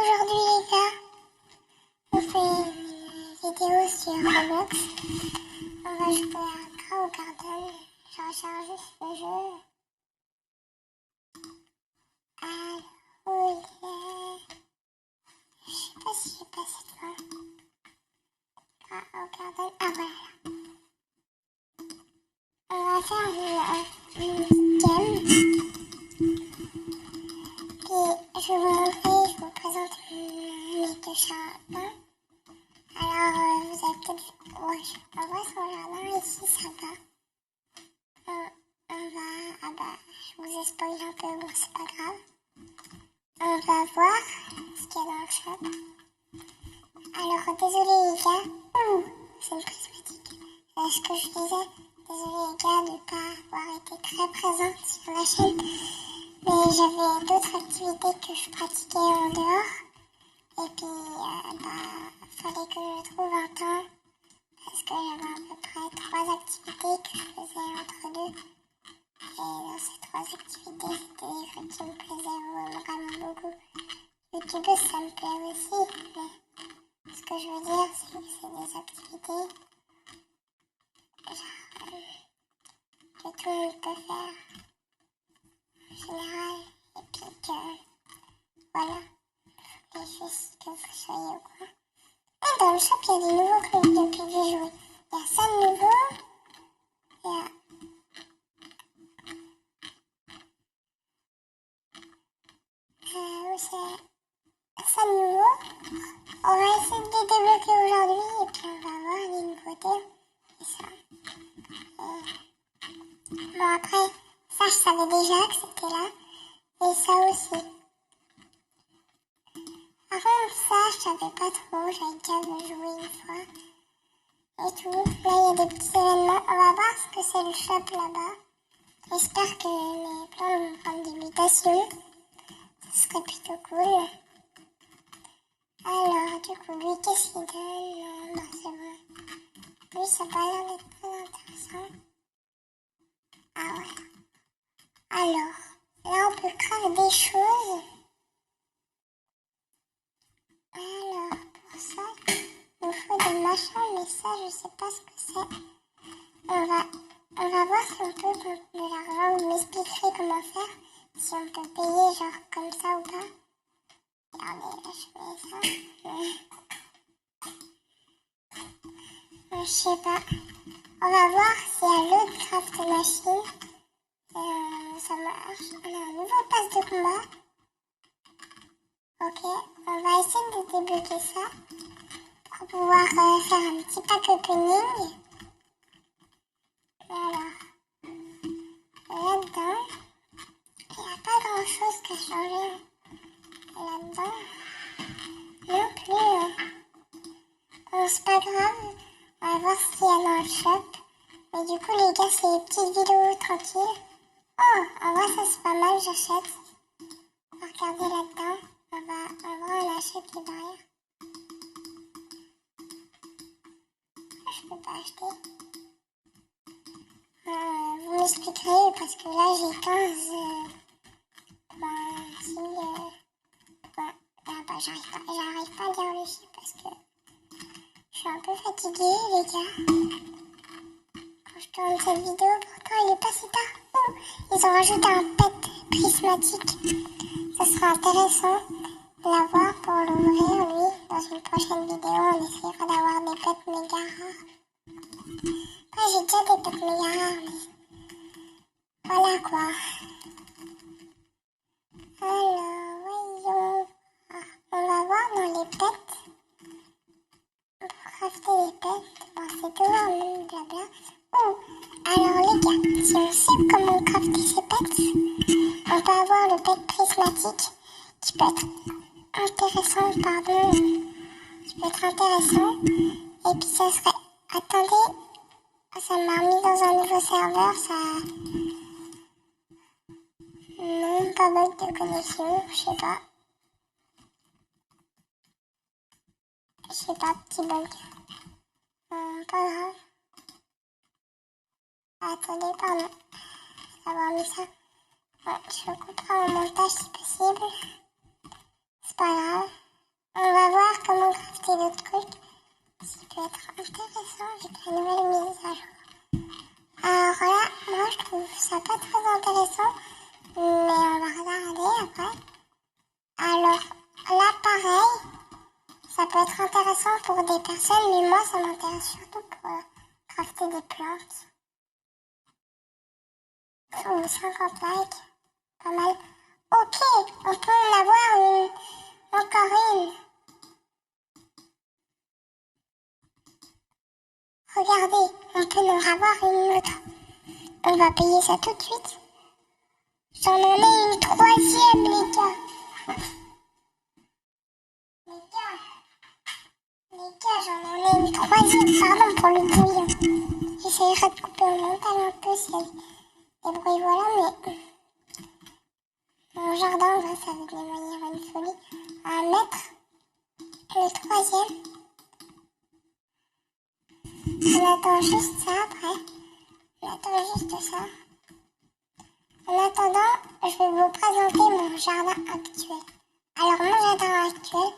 Aujourd'hui les gars, on fait une vidéo sur Roblox. On va jouer à Crow Garden. Je recharge juste le jeu. Alors, où il est? Je sais pas si j'ai passé devant. Crow Garden. Ah voilà. On va faire une game. Puis je vais vous montrer, je vous présente mes deux chats. Alors, vous avez peut-être vu, on voit son jardin ici, ça va. On va, ah bah, je vous spoil un peu, bon, c'est pas grave. On va voir ce qu'il y a dans le shop. Alors, désolé les gars, c'est une prismatique. Ce que je disais, désolé les gars de ne pas avoir été très présente sur la chaîne. Mais j'avais d'autres activités que je pratiquais en dehors. Et puis, fallait que je trouve un temps, parce que j'avais à peu près 3 activités que je faisais entre deux. Et dans ces 3 activités, c'était des trucs qui me plaisaient vraiment beaucoup. YouTube, ça me plaît aussi, mais ce que je veux dire, c'est que c'est des activités genre, que tout le monde peut faire en général. Et puis que, voilà, et juste que vous soyez au courant. Ah, dans le shop, il y a des nouveaux trucs depuis que j'ai joué. Il y a ça de nouveau. Il y a... où c'est ça de nouveau. On va essayer de les débloquer aujourd'hui et puis on va voir les nouveautés. Et ça. Bon, après, ça, je savais déjà que c'était là. Et ça aussi. Par contre, ça, je savais pas trop. J'avais déjà joué une fois. Et tout. Là, il y a des petits événements. On va voir ce que c'est le shop là-bas. J'espère que mes plans vont prendre des mutations. Ce serait plutôt cool. Alors, du coup, lui, qu'est-ce qu'il donne? Non, c'est bon. Lui, ça a pas l'air d'être très intéressant. Ah ouais. Alors, là, on peut craindre des choses. Alors, pour ça, il nous faut des machins, mais ça, je sais pas ce que c'est. On va voir si on peut de l'argent. Vous m'expliquerez comment faire. Si on peut payer, genre, comme ça ou pas. Regardez, là, je fais ça. Je sais pas. On va voir s'il y a l'autre craft machine. Ça marche. On a un nouveau pass de combat. Ok, on va essayer de débloquer ça pour pouvoir faire un petit pack opening. Alors, là-dedans, il n'y a pas grand-chose qui a changé là-dedans. Non plus. Bon, c'est pas grave. On va voir ce qu'il y a dans le shop. Mais du coup, les gars, c'est des petites vidéos tranquilles. Oh, en vrai, ça c'est pas mal, j'achète. On va regarder là-dedans. On achète les barrières. Je peux pas acheter. Vous m'expliquerez parce que là j'ai 15 si, j'arrive pas à lire le chiffre parce que je suis un peu fatiguée les gars. Quand je tourne cette vidéo, pourtant il est pas si tard. Ils ont rajouté un pet prismatique. Ça sera intéressant de l'avoir pour l'ouvrir lui. Dans une prochaine vidéo, on essaiera d'avoir des pets méga rares. Après j'ai déjà des pets méga rares mais voilà quoi. Alors, voyons. On va voir dans les pets. Pour crafter les pets. Bon, c'est tout, hein, blabla. Alors les gars, si on sait comment crafter ces pets, on peut avoir le pet prismatique qui peut être intéressant, qui peut être intéressant. Et puis ça serait... Attendez, ça m'a remis dans un nouveau serveur, ça... Non, pas bug de connexion, je sais pas. Je sais pas, petit bug. Pas grave. Attendez, pardon. Avoir mis ça. Ouais, je couperai en montage si possible. C'est pas grave. On va voir comment crafter d'autres trucs. Ça peut être intéressant avec la nouvelle mise à jour. Alors là, moi je trouve ça pas très intéressant, mais on va regarder après. Alors là, pareil, ça peut être intéressant pour des personnes, mais moi ça m'intéresse surtout pour crafter des plantes. Oh, 50 likes, pas mal. Ok, on peut en avoir encore une. Regardez, on peut en avoir une autre. On va payer ça tout de suite. J'en ai une troisième, les gars. Les gars, j'en ai une troisième. Pardon pour le bruit. J'essayerai de couper au montage un peu s'il y a des bruits, voilà, mais mon jardin, là, ça va devenir une folie. À mettre le troisième. On attend juste ça après. On attend juste ça. En attendant, je vais vous présenter mon jardin actuel. Alors, mon jardin actuel,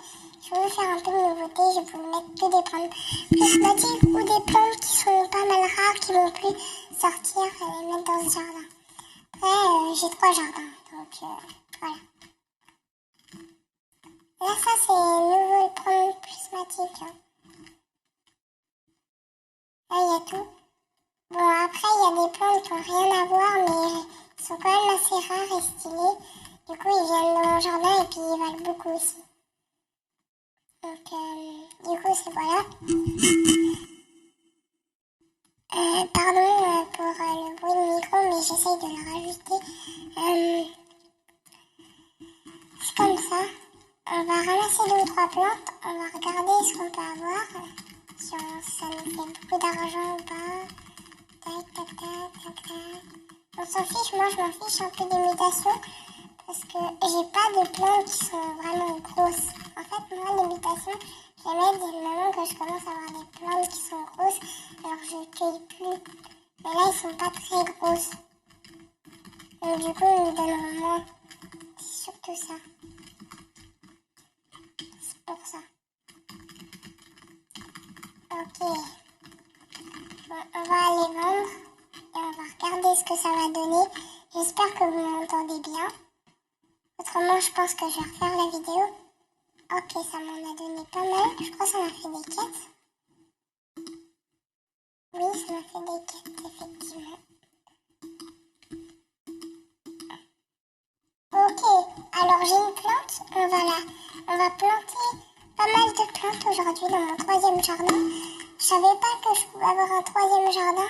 je vais vous faire un peu de nouveauté. Je vais vous mettre que des plantes prismatiques ou des plantes qui sont pas mal rares, qui vont plus sortir et les mettre dans ce jardin. Après, j'ai 3 jardins, donc voilà. Là, ça, c'est nouveau plantes prismatiques. Là, il y a tout. Bon, après, il y a des plantes qui n'ont rien à voir, mais ils sont quand même assez rares et stylés. Du coup, ils viennent dans mon jardin et puis ils valent beaucoup aussi. Donc, du coup, c'est voilà. Pardon pour le bruit de micro, mais j'essaye de le rajouter. C'est comme ça. On va ramasser 2 ou 3 plantes. On va regarder ce qu'on peut avoir. Si ça nous fait beaucoup d'argent ou pas. Tac, tac, tac, tac, tac. On s'en fiche, moi je m'en fiche un peu des mutations. Parce que j'ai pas de plantes qui sont vraiment grosses. En fait, moi, les mutations, je les mets dès le moment que je commence à avoir des plantes qui sont grosses. Alors je cueille plus. Mais là, ils sont pas très grosses. Donc du coup, ils me donneront moins. C'est surtout ça. C'est pour ça. Ok. Bon, on va aller vendre. Et on va regarder ce que ça va donner. J'espère que vous m'entendez bien. Autrement, je pense que je vais refaire la vidéo. Ok, ça m'en a donné pas mal. Je crois que ça m'a fait des quêtes. Oui, ça m'a fait des quêtes, effectivement. Ok, alors j'ai une plante. On va planter pas mal de plantes aujourd'hui dans mon 3e jardin. Je savais pas que je pouvais avoir un 3e jardin.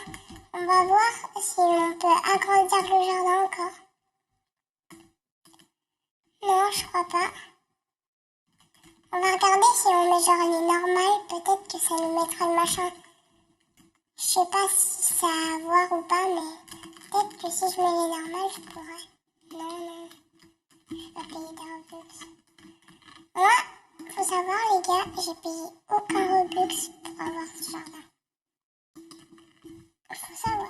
On va voir si on peut agrandir le jardin encore. Non, je crois pas. On va regarder si on met genre les normales. Peut-être que ça nous mettra le machin. Je sais pas si ça a à voir ou pas, mais peut-être que si je mets les normales, je pourrais. Non. Je vais pas payer des Robux. Moi, faut savoir les gars, j'ai payé aucun Robux pour avoir ce jardin. Faut savoir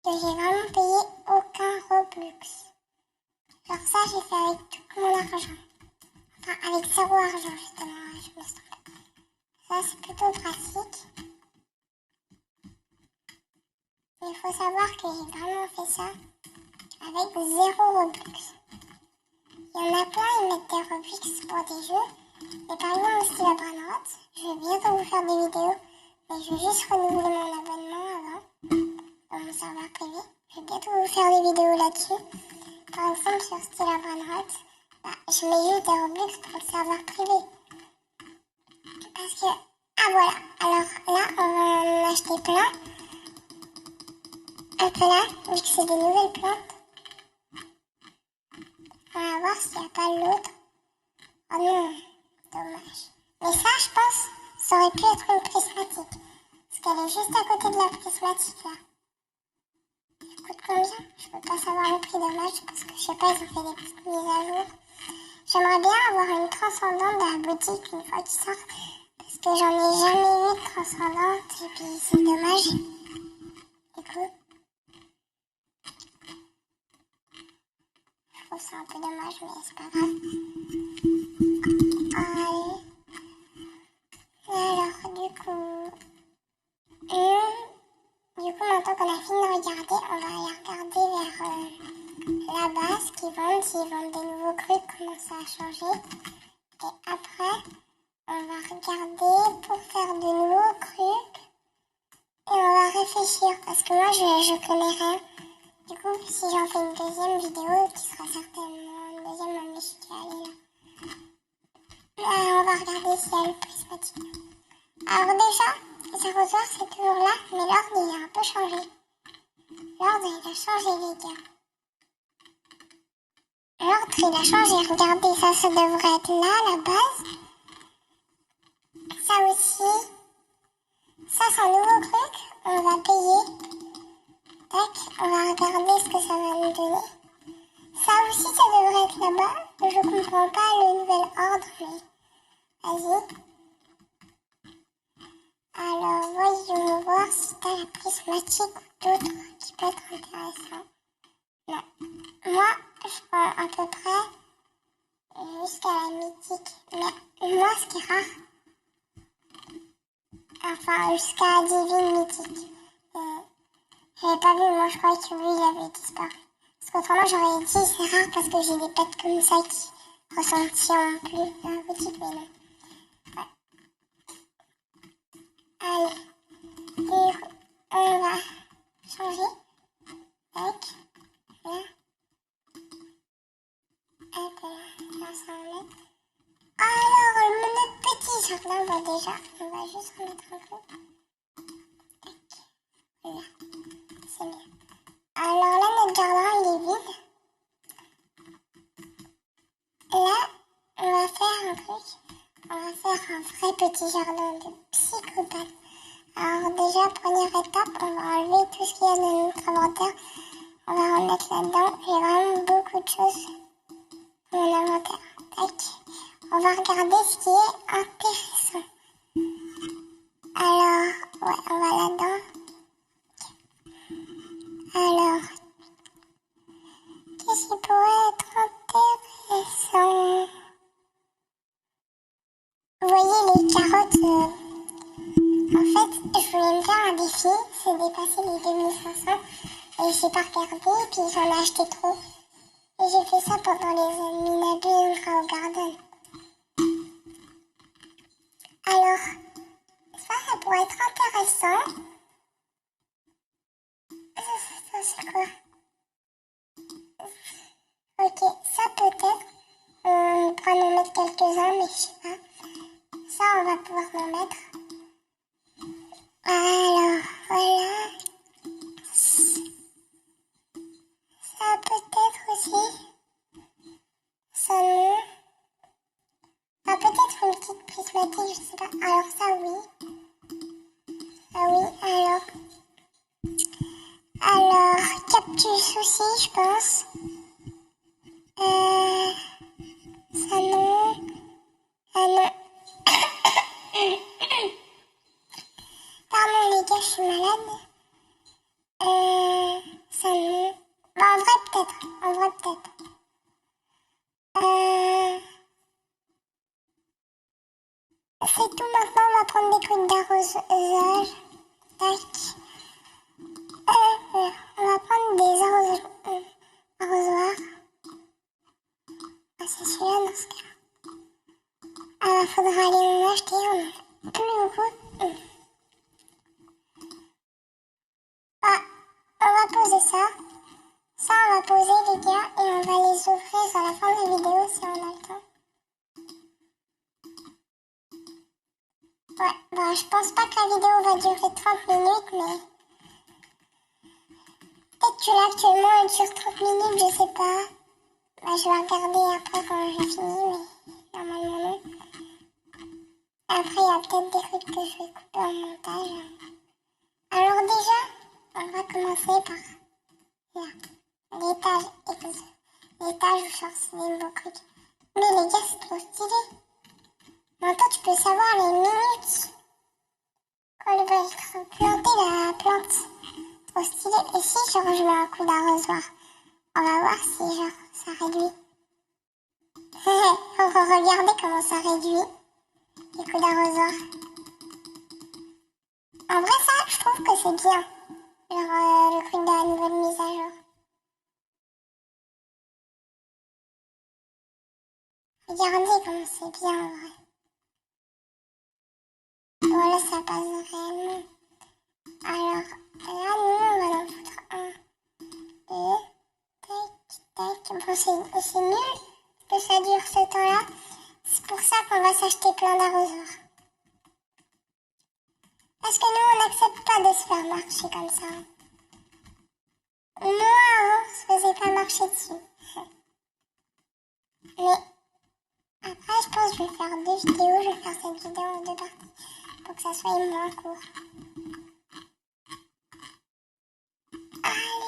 que j'ai vraiment payé aucun Robux. Genre ça, j'ai fait avec tout mon argent. Enfin, avec 0 argent justement, je me sens. Ça, c'est plutôt pratique. Mais il faut savoir que j'ai vraiment fait ça avec 0 Robux. Il y en a plein, ils mettent des Robux pour des jeux. Et par exemple, aussi la Brainrot, je vais bientôt vous faire des vidéos. Mais je vais juste renouveler mon abonnement avant, dans mon serveur privé. Je vais bientôt vous faire des vidéos là-dessus. Par exemple, sur Stella Brainrot, je mets juste des Robux pour le serveur privé. Parce que, ah voilà, alors là, on va en acheter plein. Un peu là, vu que c'est des nouvelles plantes. On va voir s'il n'y a pas l'autre. Oh non, dommage. Mais ça, je pense, ça aurait pu être une prismatique. Parce qu'elle est juste à côté de la prismatique, là. Elle coûte combien? Je peux pas savoir le prix, dommage, parce que je sais pas, ils ont fait des petites mises à jour. J'aimerais bien avoir une transcendante de la boutique une fois qu'ils sortent. Parce que j'en ai jamais eu de transcendante, et puis c'est dommage. Du coup, faut c'est un peu dommage, mais c'est pas grave. Allez. Alors, maintenant qu'on a fini de regarder, on va aller regarder vers là-bas ce qu'ils vendent. S'ils vendent des nouveaux trucs, comment ça a changé. Et après, on va regarder pour faire de nouveaux trucs. Et on va réfléchir, parce que moi, je connais rien. Du coup, si j'en fais une deuxième vidéo, qui sera certainement une deuxième, mais je suis déjà allée là. On va regarder s'il y a le prismatique. Alors déjà, les arrosoirs, c'est toujours là, mais l'ordre, il a un peu changé. L'ordre, il a changé, les gars. L'ordre, il a changé. Regardez, ça devrait être là, la base. Ça aussi. Ça, c'est un nouveau truc. On va payer. Tac, on va regarder ce que ça va nous donner. Ça aussi, ça devrait être là-bas. Je comprends pas le nouvel ordre, mais vas-y. Alors, voyons voir si t'as la prismatique ou d'autres qui peut être intéressant. Non. Moi, je prends à peu près jusqu'à la mythique. Mais moi, ce qui est rare, enfin, jusqu'à la divine mythique. J'avais pas vu, moi, je croyais que lui, il avait disparu. Parce qu'autrement, j'aurais dit, c'est rare parce que j'ai des pets comme ça qui ressentiront plus dans la boutique, mais non. Ouais. Allez. Du coup, on va changer. Tac. Là. Hop là. Là, ça va mettre. Alors, notre petit jardin, va déjà. On va juste remettre un peu. Tac. Là. C'est bien. Alors là, notre jardin, il est vide. Là, on va faire un truc. On va faire un vrai petit jardin de psychopathe. Alors déjà, première étape, on va enlever tout ce qu'il y a dans notre inventaire. On va remettre là-dedans. J'ai vraiment beaucoup de choses dans mon inventaire. Tac. On va regarder ce qui est intéressant. Alors, ouais, on va là-dedans. Alors, qu'est-ce qui pourrait être intéressant? Vous voyez les carottes, en fait, je voulais me faire un défi, c'est dépasser les 2500, et j'ai pas regardé, puis j'en ai acheté trop. Et j'ai fait ça pendant les Minabe Ultra Garden. Alors, ça pourrait être intéressant. Ça c'est quoi? Ok, ça peut-être. On pourra en mettre quelques-uns, mais je sais pas. Ça, on va pouvoir en mettre. Alors, voilà. Ça peut-être aussi. Ça non. Ah, peut-être une petite prismatique, je sais pas. Alors ça, oui. Ah oui, alors, cactus aussi, je pense. Ça non. Ah non. Pardon les gars, je suis malade. Ça non. Bah, en vrai peut-être. C'est tout, maintenant on va prendre des trucs d'arrosage. Tac. On va prendre des arrosoirs. Ah, c'est celui-là dans ce cas. Ah, faudra aller en acheter un. Plus beaucoup. Ah, on va poser ça. Ça, on va poser les gars et on va les ouvrir à la fin de la vidéo si on a le temps. Ouais, bon, je pense pas que la vidéo va durer 30 minutes, mais... Peut-être que là, actuellement, elle dure 30 minutes, je sais pas. Bah, je vais regarder après quand j'ai fini, mais normalement non. Après, il y a peut-être des trucs que je vais couper en montage. Alors déjà, on va commencer par là. L'étage où genre c'est des beaux trucs. Mais les gars, c'est trop stylé. Maintenant, tu peux savoir les minutes quand il va être planté la plante. Trop stylé. Et si je mets un coup d'arrosoir? On va voir si genre ça réduit. Regardez comment ça réduit les coups d'arrosoir. En vrai ça, je trouve que c'est bien. Genre le truc de la nouvelle mise à jour. Regardez comment c'est bien en vrai. Voilà, ça passe réellement. Alors là, nous, on va en foutre un, deux, tac, tac. Bon, c'est nul que ça dure ce temps-là. C'est pour ça qu'on va s'acheter plein d'arrosoirs. Parce que nous, on n'accepte pas de se faire marcher comme ça. Moi, avant, je faisais pas marcher dessus. Mais après, je pense que je vais faire 2 vidéos. Je vais faire cette vidéo en 2 parties pour que ça soit moins court. Allez.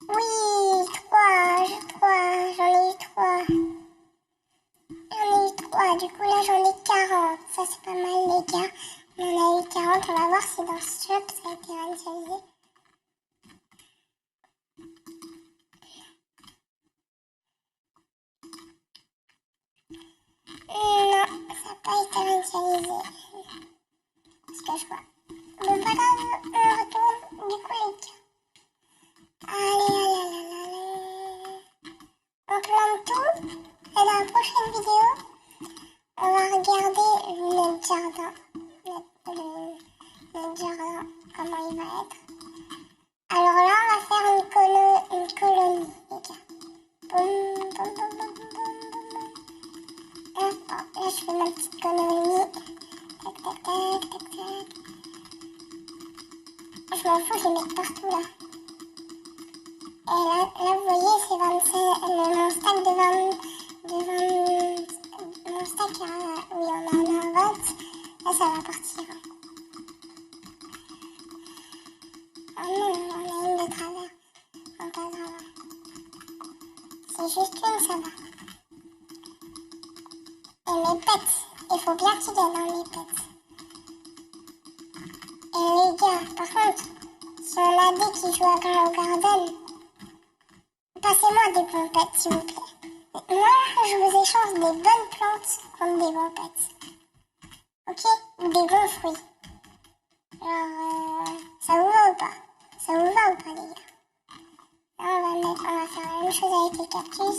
Oui, 3, j'en ai eu 3. J'en ai eu 3, du coup là j'en ai 40. Ça c'est pas mal les gars. On en a eu 40, on va voir si dans ce shop ça a été réinitialisé. Non, ça n'a pas été réinitialisé. Parce que je vois. Bon pas grave, on retourne du coup les gars. Allez, allez, allez, allez. On plante tout. Et dans la prochaine vidéo, on va regarder notre jardin. Notre jardin, comment il va être. Alors là, on va faire une colonie, les gars. Boum, boum, boum, boum, boum, boum. Hop, là, je fais ma petite colonie. Tac, tac, tac, tac, tac. Je m'en fous, je vais mettre partout, là. Et là vous voyez, c'est 25, mon stack mon stack, oui, on en a 20. Là, ça va partir. Oh non, on a une de travers. Non, pas grave. C'est juste une, ça va. Et mes pets, il faut bien qu'ils viennent dans mes pets. Et les gars, par contre, si on a des qui jouent au garden, passez-moi des bons pets, s'il vous plaît. Moi, je vous échange des bonnes plantes contre des bons pets. Ok? Ou des bons fruits. Genre, ça vous va ou pas? Ça vous va ou pas, les gars? Là, on va faire la même chose avec les cactus.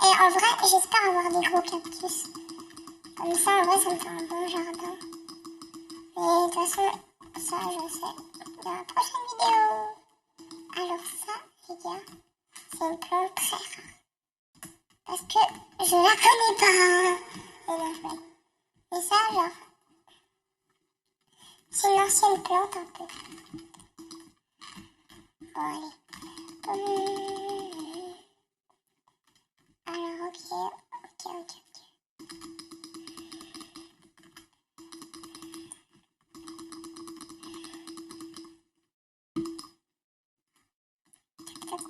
Et en vrai, j'espère avoir des gros cactus. Comme ça, en vrai, ça me fait un bon jardin. Et de toute façon, ça, je sais. Dans la prochaine vidéo. Alors ça, les gars, c'est une plante très rare. Parce que je la connais pas. Et là, ouais. Et ça, genre, c'est une ancienne plante un peu. Bon, allez. Alors, ok. Tac.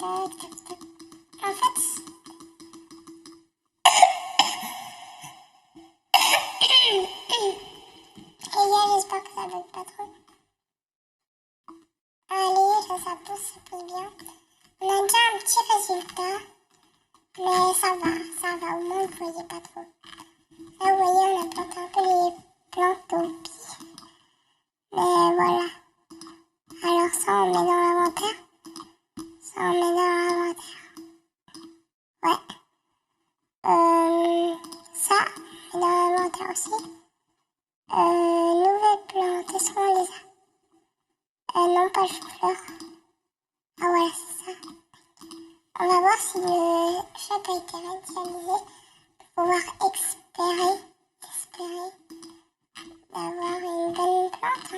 En fait, les gars, j'espère que ça bug pas trop. Allez, ça pousse bien. On a déjà un petit résultat, mais ça va, au moins vous voyez pas trop. Là, vous voyez, on a planté un peu les plantes au pied. Mais voilà. Alors ça, on met dans l'inventaire. Ouais. Ça, on met dans l'inventaire aussi. Nouvelle plante, est-ce qu'on les a? Non, pas le chou-fleur. Ah voilà, c'est ça. On va voir si le shop a été réinitialisé pour pouvoir espérer d'avoir une bonne plante.